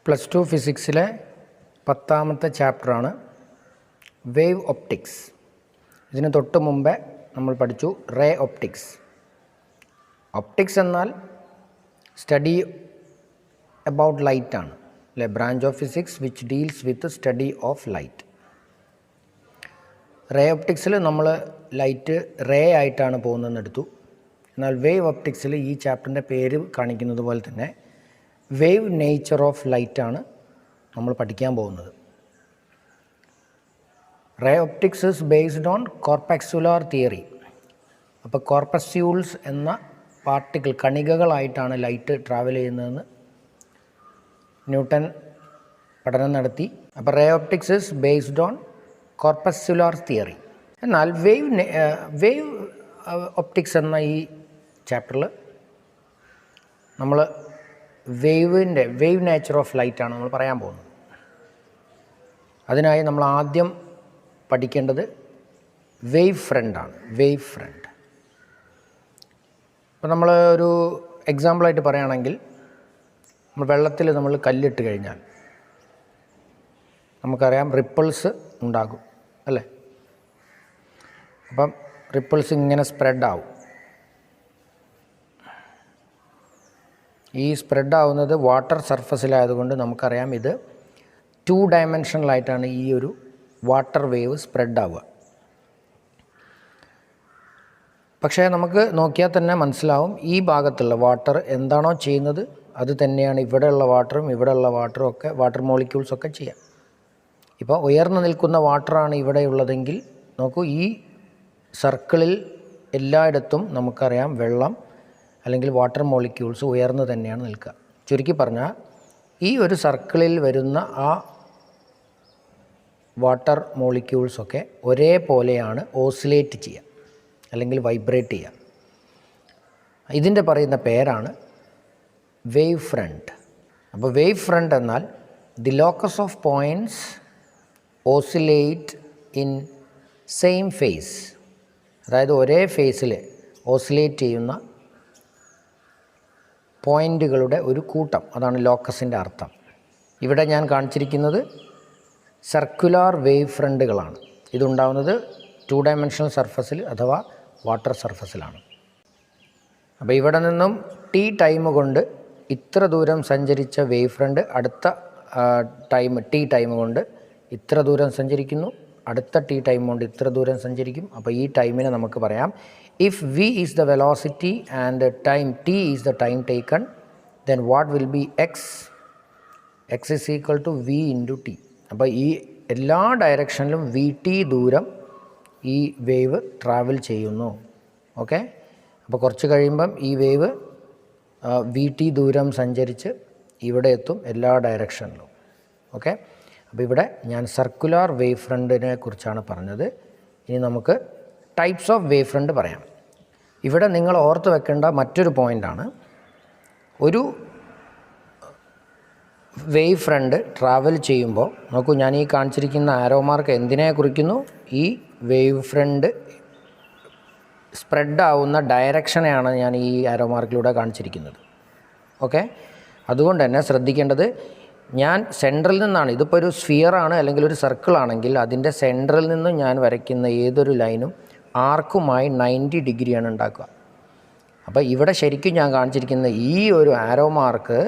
+2 ഫിസിക്സിലെ 10ാമത്തെ ചാപ്റ്ററാണ് wave optics. ഇതിന് തൊട്ട് മുമ്പേ നമ്മൾ പഠിച്ചു റേ ഒപ്റ്റിക്സ്. ഒപ്റ്റിക്സ് എന്നാൽ സ്റ്റഡി അബൌട്ട് ലൈറ്റ് ആണ് അല്ലെ, branch of physics which deals with study of light. Ray ഒപ്റ്റിക്സിൽ നമ്മൾ ലൈറ്റ് റേ ആയിട്ടാണ് പോകുന്നതെന്ന് എടുത്തു. എന്നാൽ വേവ് ഒപ്റ്റിക്സിൽ ഈ ചാപ്റ്ററിൻ്റെ പേര് കാണിക്കുന്നത് പോലെ തന്നെ വേവ് നേച്ചർ ഓഫ് ലൈറ്റാണ് നമ്മൾ പഠിക്കാൻ പോകുന്നത്. Ray optics is based on corpuscular theory. അപ്പോൾ കോർപ്പസ്യൂൾസ് എന്ന പാർട്ടിക്കിൾ കണികകളായിട്ടാണ് ലൈറ്റ് ട്രാവൽ ചെയ്യുന്നതെന്ന് ന്യൂട്ടൺ പഠനം നടത്തി. അപ്പോൾ ray optics is based on corpuscular theory. എന്നാൽ വേവ് ഒപ്റ്റിക്സ് എന്ന ഈ ചാപ്റ്ററിൽ നമ്മൾ വേവ് നേച്ചർ ഓഫ് ലൈറ്റാണ് നമ്മൾ പറയാൻ പോകുന്നത്. അതിനായി നമ്മൾ ആദ്യം പഠിക്കേണ്ടത് വേവ് ഫ്രണ്ടാണ്. Wave front. അപ്പോൾ നമ്മൾ ഒരു എക്സാമ്പിളായിട്ട് പറയുകയാണെങ്കിൽ, നമ്മൾ വെള്ളത്തിൽ നമ്മൾ കല്ലിട്ട് കഴിഞ്ഞാൽ നമുക്കറിയാം റിപ്പിൾസ് ഉണ്ടാകും അല്ലേ. അപ്പം റിപ്പിൾസ് ഇങ്ങനെ സ്പ്രെഡാവും. ഈ സ്പ്രെഡാവുന്നത് വാട്ടർ സർഫസിലായതുകൊണ്ട് നമുക്കറിയാം ഇത് 2 ഡയമെൻഷനലായിട്ടാണ് ഈ ഒരു വാട്ടർ വേവ് സ്പ്രെഡാവുക. പക്ഷേ നമുക്ക് നോക്കിയാൽ തന്നെ മനസ്സിലാവും ഈ ഭാഗത്തുള്ള വാട്ടർ എന്താണോ ചെയ്യുന്നത് അത് തന്നെയാണ് ഇവിടെയുള്ള വാട്ടറും ഒക്കെ വാട്ടർ മോളിക്യൂൾസൊക്കെ ചെയ്യാം. ഇപ്പോൾ ഉയർന്നു നിൽക്കുന്ന വാട്ടറാണ് ഇവിടെയുള്ളതെങ്കിൽ നോക്കൂ, ഈ സർക്കിളിൽ എല്ലായിടത്തും നമുക്കറിയാം വെള്ളം അല്ലെങ്കിൽ വാട്ടർ മോളിക്യൂൾസ് ഉയർന്നു തന്നെയാണ് നിൽക്കുക. ചുരുക്കി പറഞ്ഞാൽ ഈ ഒരു സർക്കിളിൽ വരുന്ന ആ വാട്ടർ മോളിക്യൂൾസൊക്കെ ഒരേപോലെയാണ് ഓസിലേറ്റ് ചെയ്യുക അല്ലെങ്കിൽ വൈബ്രേറ്റ് ചെയ്യുക. ഇതിൻ്റെ പറയുന്ന പേരാണ് വേവ് ഫ്രണ്ട്. അപ്പോൾ വേവ് ഫ്രണ്ട് എന്നാൽ the locus of points oscillate in same phase, അതായത് ഒരേ ഫേസിൽ ഓസിലേറ്റ് ചെയ്യുന്ന പോയിൻ്റുകളുടെ ഒരു കൂട്ടം, അതാണ് ലോക്കസിൻ്റെ അർത്ഥം. ഇവിടെ ഞാൻ കാണിച്ചിരിക്കുന്നത് സർക്കുലാർ വേവ് ഫ്രണ്ടുകളാണ്. ഇതുണ്ടാവുന്നത് 2 ഡയമെൻഷണൽ സർഫസിൽ അഥവാ വാട്ടർ സർഫസിലാണ്. അപ്പോൾ ഇവിടെ നിന്നും ടി ടൈം കൊണ്ട് ഇത്ര ദൂരം സഞ്ചരിച്ച വേവ് ഫ്രണ്ട് അടുത്ത ടി ടൈം കൊണ്ട് ഇത്ര ദൂരം സഞ്ചരിക്കുന്നു, അടുത്ത ടി ടൈം കൊണ്ട് ഇത്ര ദൂരം സഞ്ചരിക്കും. അപ്പോൾ ഈ ടൈമിനെ നമുക്ക് പറയാം, if v is the velocity and time t is the time taken, then what will be x? x is equal to v into t. അപ്പോൾ ഈ എല്ലാ ഡയറക്ഷനിലും വി ടി ദൂരം ഈ വേവ് ട്രാവൽ ചെയ്യുന്നു. ഓക്കെ, അപ്പോൾ കുറച്ച് കഴിയുമ്പം ഈ വേവ് വി ടി ദൂരം സഞ്ചരിച്ച് ഇവിടെ എത്തും എല്ലാ ഡയറക്ഷനിലും. ഓക്കെ, അപ്പോൾ ഇവിടെ ഞാൻ സർക്കുലാർ വേവ് ഫ്രണ്ടിനെ കുറിച്ചാണ് പറഞ്ഞത്. ഇനി നമുക്ക് ടൈപ്സ് ഓഫ് വേവ് ഫ്രണ്ട് പറയാം. ഇവിടെ നിങ്ങൾ ഓർത്ത് വെക്കേണ്ട മറ്റൊരു പോയിൻ്റാണ്, ഒരു വേവ് ഫ്രണ്ട് ട്രാവൽ ചെയ്യുമ്പോൾ നോക്കൂ, ഞാൻ ഈ കാണിച്ചിരിക്കുന്ന ആരോ മാർക്ക് എന്തിനെ കുറിക്കുന്നു? ഈ വേവ് ഫ്രണ്ട് സ്പ്രെഡാവുന്ന ഡയറക്ഷനെയാണ് ഞാൻ ഈ ആരോ മാർക്കിലൂടെ കാണിച്ചിരിക്കുന്നത്. ഓക്കെ, അതുകൊണ്ട് തന്നെ ശ്രദ്ധിക്കേണ്ടത്, ഞാൻ സെൻട്രൽ നിന്നാണ്, ഇതിപ്പോൾ ഒരു സ്ഫിയറാണ് അല്ലെങ്കിൽ ഒരു സർക്കിളാണെങ്കിൽ അതിൻ്റെ സെൻട്രൽ നിന്ന് ഞാൻ വരയ്ക്കുന്ന ഏതൊരു ലൈനും ആർക്കുമായി 90 ഡിഗ്രിയാണ് ഉണ്ടാക്കുക. അപ്പോൾ ഇവിടെ ശരിക്കും ഞാൻ കാണിച്ചിരിക്കുന്ന ഈ ഒരു ആരോ മാർക്ക്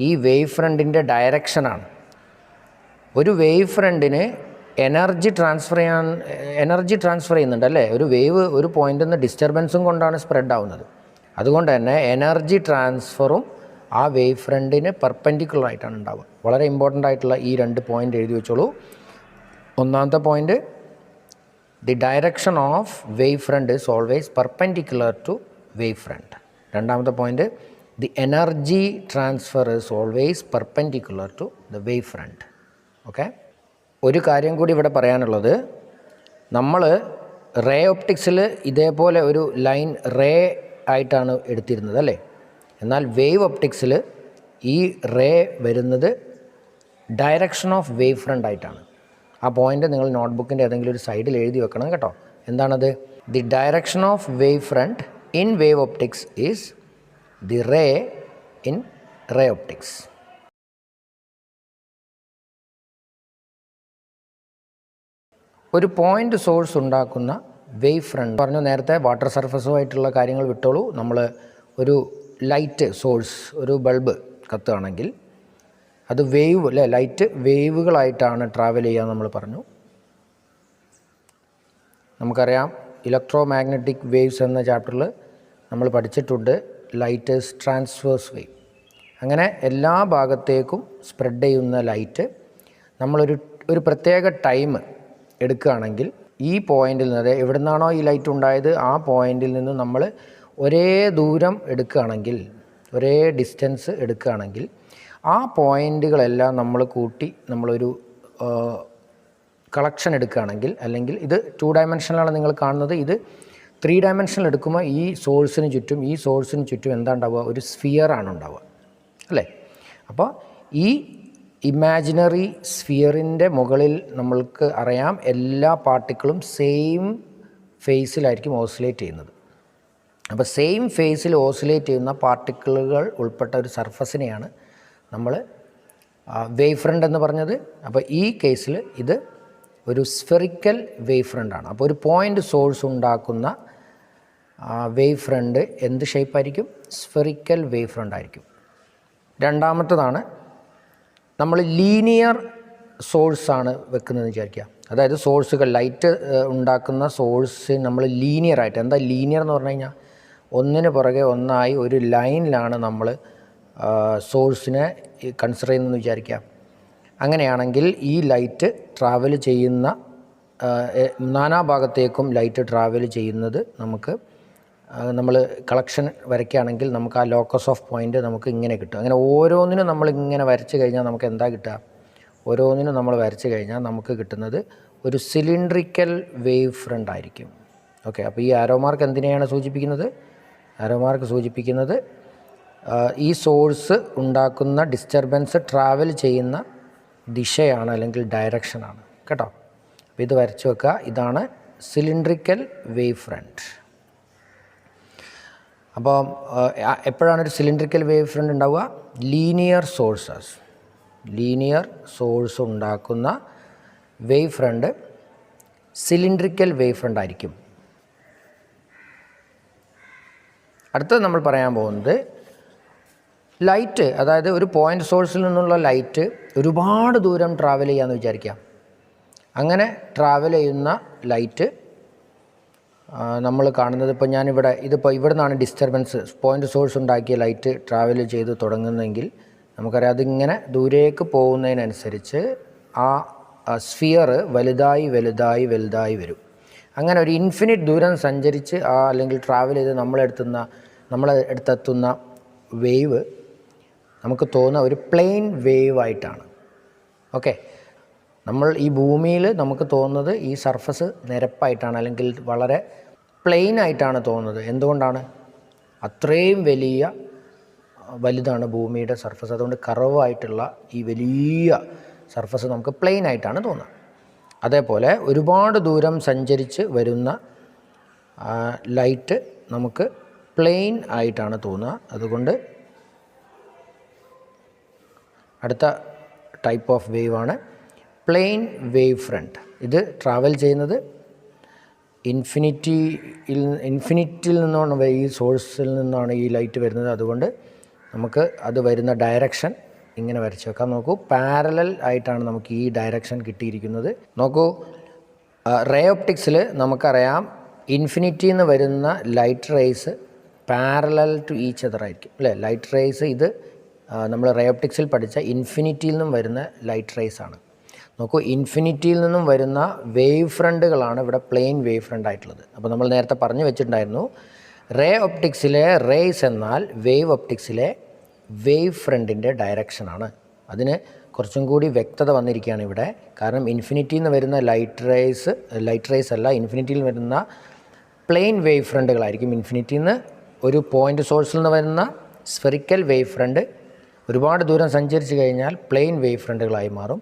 ഈ വേവ് ഫ്രണ്ടിൻ്റെ ഡയറക്ഷനാണ്. ഒരു വേവ് ഫ്രണ്ടിന് എനർജി ട്രാൻസ്ഫർ ചെയ്യുന്നുണ്ട് അല്ലേ. ഒരു വേവ് ഒരു പോയിൻ്റിൽ നിന്ന് ഡിസ്റ്റർബൻസും കൊണ്ടാണ് സ്പ്രെഡ് ആവുന്നത്. അതുകൊണ്ട് തന്നെ എനർജി ട്രാൻസ്ഫറും ആ വേവ് ഫ്രണ്ടിന് പെർപെൻഡിക്കുലർ ആയിട്ടാണ് ഉണ്ടാവുക. വളരെ ഇമ്പോർട്ടൻ്റ് ആയിട്ടുള്ള ഈ 2 പോയിൻ്റ് എഴുതി വെച്ചോളൂ. ഒന്നാമത്തെ point, the direction of wave front is always perpendicular to wave front. രണ്ടാമത്തെ point, the energy transfer is always perpendicular to the wave front. Okay, ഒരു കാര്യം കൂടി ഇവിടെ പറയാനുള്ളത്, നമ്മൾ റേ ഒപ്റ്റിക്സിൽ ഇതേപോലെ ഒരു ലൈൻ റേ ആയിട്ടാണ് എടുത്തിരുന്നത് അല്ലേ. എന്നാൽ വേവ് ഒപ്റ്റിക്സിൽ ഈ റേ വരുന്നത് ഡയറക്ഷൻ ഓഫ് വേവ് ഫ്രണ്ട് ആയിട്ടാണ്. ആ പോയിൻ്റ് നിങ്ങൾ നോട്ട്ബുക്കിൻ്റെ ഏതെങ്കിലും ഒരു സൈഡിൽ എഴുതി വെക്കണം കേട്ടോ. എന്താണത്? The direction of wave front in wave optics is the ray in ray optics. ഒരു പോയിൻ്റ് സോഴ്സ് ഉണ്ടാക്കുന്ന വേവ് ഫ്രണ്ട് പറഞ്ഞു. നേരത്തെ വാട്ടർ സർഫസുമായിട്ടുള്ള കാര്യങ്ങൾ വിട്ടോളൂ. നമ്മൾ ഒരു ലൈറ്റ് സോഴ്സ്, ഒരു ബൾബ് കത്തുകയാണെങ്കിൽ അത് വേവ് അല്ലേ, ലൈറ്റ് വേവുകളായിട്ടാണ് ട്രാവൽ ചെയ്യുക നമ്മൾ പറഞ്ഞു. നമുക്കറിയാം ഇലക്ട്രോ മാഗ്നറ്റിക് വേവ്സ് എന്ന ചാപ്റ്ററിൽ നമ്മൾ പഠിച്ചിട്ടുണ്ട് ലൈറ്റ് ഈസ് ട്രാൻസ്വേഴ്സ് വേവ്. അങ്ങനെ എല്ലാ ഭാഗത്തേക്കും സ്പ്രെഡ് ചെയ്യുന്ന ലൈറ്റ് നമ്മളൊരു പ്രത്യേക ടൈം എടുക്കുകയാണെങ്കിൽ ഈ പോയിൻ്റിൽ നിന്ന്, അതായത് എവിടെ നിന്നാണോ ഈ ലൈറ്റ് ഉണ്ടായത് ആ പോയിൻ്റിൽ നിന്ന് നമ്മൾ ഒരേ ദൂരം എടുക്കുകയാണെങ്കിൽ, ഒരേ ഡിസ്റ്റൻസ് എടുക്കുകയാണെങ്കിൽ ആ പോയിൻ്റുകളെല്ലാം നമ്മൾ കൂട്ടി നമ്മളൊരു കളക്ഷൻ എടുക്കുകയാണെങ്കിൽ, അല്ലെങ്കിൽ ഇത് 2 ഡയമെൻഷനിലാണ് നിങ്ങൾ കാണുന്നത്, ഇത് 3 ഡയമെൻഷനിൽ എടുക്കുമ്പോൾ ഈ സോഴ്സിന് ചുറ്റും എന്താ ഉണ്ടാവുക, ഒരു സ്ഫിയറാണ് ഉണ്ടാവുക അല്ലേ. അപ്പോൾ ഈ ഇമാജിനറി സ്ഫിയറിൻ്റെ മുകളിൽ നമ്മൾക്ക് അറിയാം എല്ലാ പാർട്ടിക്കിളും സെയിം ഫേസിലായിരിക്കും ഓസിലേറ്റ് ചെയ്യുന്നത്. അപ്പോൾ സെയിം ഫേസിൽ ഓസിലേറ്റ് ചെയ്യുന്ന പാർട്ടിക്കിളുകൾ ഉൾപ്പെട്ട ഒരു സർഫസിനെയാണ് നമ്മൾ വേവ് ഫ്രണ്ട് എന്ന് പറഞ്ഞത്. അപ്പോൾ ഈ കേസിൽ ഇത് ഒരു സ്ഫെറിക്കൽ വേവ് ഫ്രണ്ടാണ്. അപ്പോൾ ഒരു പോയിൻ്റ് സോഴ്സ് ഉണ്ടാക്കുന്ന വേവ് ഫ്രണ്ട് എന്ത് ഷേപ്പായിരിക്കും? സ്ഫെറിക്കൽ വേവ് ഫ്രണ്ട് ആയിരിക്കും. രണ്ടാമത്തതാണ് നമ്മൾ ലീനിയർ സോഴ്സാണ് വെക്കുന്നതെന്ന് വിചാരിക്കുക. അതായത് സോഴ്സുകൾ, ലൈറ്റ് ഉണ്ടാക്കുന്ന സോഴ്സ് നമ്മൾ ലീനിയറായിട്ട്, എന്താ ലീനിയർ എന്ന് പറഞ്ഞു കഴിഞ്ഞാൽ ഒന്നിന് പുറകെ ഒന്നായി ഒരു ലൈനിലാണ് നമ്മൾ സോഴ്സിനെ കൺസിഡർ ചെയ്യുന്നതെന്ന് വിചാരിക്കുക. അങ്ങനെയാണെങ്കിൽ ഈ ലൈറ്റ് ട്രാവൽ ചെയ്യുന്ന നാനാഭാഗത്തേക്കും ലൈറ്റ് ട്രാവൽ ചെയ്യുന്നത് നമ്മൾ കളക്ഷൻ വരയ്ക്കുകയാണെങ്കിൽ നമുക്ക് ആ ലോക്കസ് ഓഫ് പോയിൻ്റ് നമുക്ക് ഇങ്ങനെ കിട്ടും. അങ്ങനെ ഓരോന്നിനും നമ്മൾ ഇങ്ങനെ വരച്ച് കഴിഞ്ഞാൽ നമുക്ക് എന്താ കിട്ടുക? ഓരോന്നിനും നമ്മൾ വരച്ച് കഴിഞ്ഞാൽ നമുക്ക് കിട്ടുന്നത് ഒരു സിലിണ്ട്രിക്കൽ വേവ് ഫ്രണ്ട് ആയിരിക്കും. ഓക്കെ, അപ്പോൾ ഈ ആരോ മാർക്ക് എന്തിനെയാണ് സൂചിപ്പിക്കുന്നത്? ആരോ മാർക്ക് സൂചിപ്പിക്കുന്നത് ഈ സോഴ്സ് ഉണ്ടാക്കുന്ന ഡിസ്റ്റർബൻസ് ട്രാവൽ ചെയ്യുന്ന ദിശയാണ്, അല്ലെങ്കിൽ ഡയറക്ഷനാണ് കേട്ടോ. അപ്പോൾ ഇത് വരച്ച് വെക്കുക. ഇതാണ് സിലിണ്ട്രിക്കൽ വേവ് ഫ്രണ്ട്. അപ്പോൾ എപ്പോഴാണ് ഒരു സിലിണ്ട്രിക്കൽ വേവ് ഫ്രണ്ട് ഉണ്ടാവുക? ലീനിയർ സോഴ്സ് ഉണ്ടാക്കുന്ന wave front cylindrical wave front ആയിരിക്കും. അടുത്തത് നമ്മൾ പറയാൻ പോകുന്നത് ലൈറ്റ്, അതായത് ഒരു പോയിൻ്റ് സോഴ്സിൽ നിന്നുള്ള ലൈറ്റ് ഒരുപാട് ദൂരം ട്രാവൽ ചെയ്യാമെന്ന് വിചാരിക്കാം. അങ്ങനെ ട്രാവൽ ചെയ്യുന്ന ലൈറ്റ് നമ്മൾ കാണുന്നത്, ഇപ്പോൾ ഇതിപ്പോൾ ഇവിടെ നിന്നാണ് ഡിസ്റ്റർബൻസ്, പോയിൻ്റ് സോഴ്സ് ഉണ്ടാക്കിയ ലൈറ്റ് ട്രാവൽ ചെയ്ത് തുടങ്ങുന്നതെങ്കിൽ നമുക്കറിയാം അതിങ്ങനെ ദൂരേക്ക് പോകുന്നതിനനുസരിച്ച് ആ സ്ഫിയർ വലുതായി വരും. അങ്ങനെ ഒരു ഇൻഫിനിറ്റ് ദൂരം സഞ്ചരിച്ച് അല്ലെങ്കിൽ ട്രാവൽ ചെയ്ത് നമ്മളെടുത്തെത്തുന്ന വേവ് നമുക്ക് തോന്നുന്ന ഒരു പ്ലെയിൻ വേവ് ആയിട്ടാണ്. ഓക്കെ, നമ്മൾ ഈ ഭൂമിയിൽ നമുക്ക് തോന്നുന്നത് ഈ സർഫസ് നിരപ്പായിട്ടാണ്, അല്ലെങ്കിൽ വളരെ പ്ലെയിൻ ആയിട്ടാണ് തോന്നുന്നത്. എന്തുകൊണ്ടാണ്? അത്രയും വലുതാണ് ഭൂമിയുടെ സർഫസ്. അതുകൊണ്ട് കർവായിട്ടുള്ള ഈ വലിയ സർഫസ് നമുക്ക് പ്ലെയിൻ ആയിട്ടാണ് തോന്നുക. അതേപോലെ ഒരുപാട് ദൂരം സഞ്ചരിച്ച് വരുന്ന ലൈറ്റ് നമുക്ക് പ്ലെയിൻ ആയിട്ടാണ് തോന്നുക. അതുകൊണ്ട് അടുത്ത ടൈപ്പ് ഓഫ് വേവ് ആണ് പ്ലെയിൻ വേവ് ഫ്രണ്ട്. ഇത് ട്രാവൽ ചെയ്യുന്നത് ഇൻഫിനിറ്റിയിൽ നിന്നാണ്, ഈ സോഴ്സിൽ നിന്നാണ് ഈ ലൈറ്റ് വരുന്നത്. അതുകൊണ്ട് നമുക്ക് അത് വരുന്ന ഡയറക്ഷൻ ഇങ്ങനെ വരച്ച് വെക്കാം. നോക്കൂ, പാരലൽ ആയിട്ടാണ് നമുക്ക് ഈ ഡയറക്ഷൻ കിട്ടിയിരിക്കുന്നത്. നോക്കൂ, റേ ഒപ്റ്റിക്സിൽ നമുക്കറിയാം ഇൻഫിനിറ്റിയിൽ നിന്ന് വരുന്ന light rays parallel to each other ആയിരിക്കും അല്ലേ. ലൈറ്റ് റേസ് ഇത് നമ്മൾ റേ ഒപ്റ്റിക്സിൽ പഠിച്ച ഇൻഫിനിറ്റിയിൽ നിന്നും വരുന്ന ലൈറ്റ് റേസ് ആണ്. നോക്കൂ, ഇൻഫിനിറ്റിയിൽ നിന്നും വരുന്ന വേവ് ഫ്രണ്ടുകളാണ് ഇവിടെ പ്ലെയിൻ വേവ് ഫ്രണ്ട് ആയിട്ടുള്ളത്. അപ്പോൾ നമ്മൾ നേരത്തെ പറഞ്ഞു വെച്ചിട്ടുണ്ടായിരുന്നു, റേ ഒപ്റ്റിക്സിലെ റേസ് എന്നാൽ വേവ് ഒപ്റ്റിക്സിലെ വേവ് ഫ്രണ്ടിൻ്റെ ഡയറക്ഷനാണ്. അതിന് കുറച്ചും കൂടി വ്യക്തത വന്നിരിക്കുകയാണ് ഇവിടെ. കാരണം ഇൻഫിനിറ്റിയിൽ നിന്ന് വരുന്ന ലൈറ്റ് റേസ് അല്ല, ഇൻഫിനിറ്റിയിൽ വരുന്ന പ്ലെയിൻ വേവ് ഫ്രണ്ടുകളായിരിക്കും. ഇൻഫിനിറ്റിയിൽ നിന്ന് ഒരു പോയിൻ്റ് സോഴ്സിൽ നിന്ന് വരുന്ന സ്ഫെറിക്കൽ വേവ് ഫ്രണ്ട് ഒരുപാട് ദൂരം സഞ്ചരിച്ച് കഴിഞ്ഞാൽ പ്ലെയിൻ വേവ് ഫ്രണ്ടുകളായി മാറും.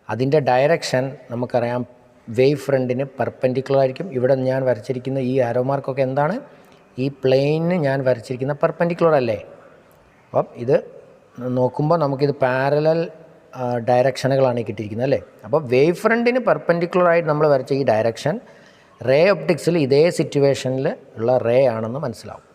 അതിൻ്റെ ഡയറക്ഷൻ നമുക്കറിയാം വേവ് ഫ്രണ്ടിന് പെർപെൻഡിക്കുലർ ആയിരിക്കും. ഇവിടെ ഞാൻ വരച്ചിരിക്കുന്ന ഈ ആരോ മാർക്കൊക്കെ എന്താണ്? ഈ പ്ലെയിനിന് ഞാൻ വരച്ചിരിക്കുന്ന പെർപെൻഡിക്കുലർ അല്ലേ. അപ്പം ഇത് നോക്കുമ്പോൾ നമുക്കിത് പാരലൽ ഡയറക്ഷനുകളാണ് ഈ കിട്ടിയിരിക്കുന്നത് അല്ലേ. അപ്പോൾ വേവ് ഫ്രണ്ടിന് പെർപെൻഡിക്കുലറായിട്ട് നമ്മൾ വരച്ച ഈ ഡയറക്ഷൻ റേ ഒപ്റ്റിക്സിൽ ഇതേ സിറ്റുവേഷനിൽ ഉള്ള റേ ആണെന്ന് മനസ്സിലാവും.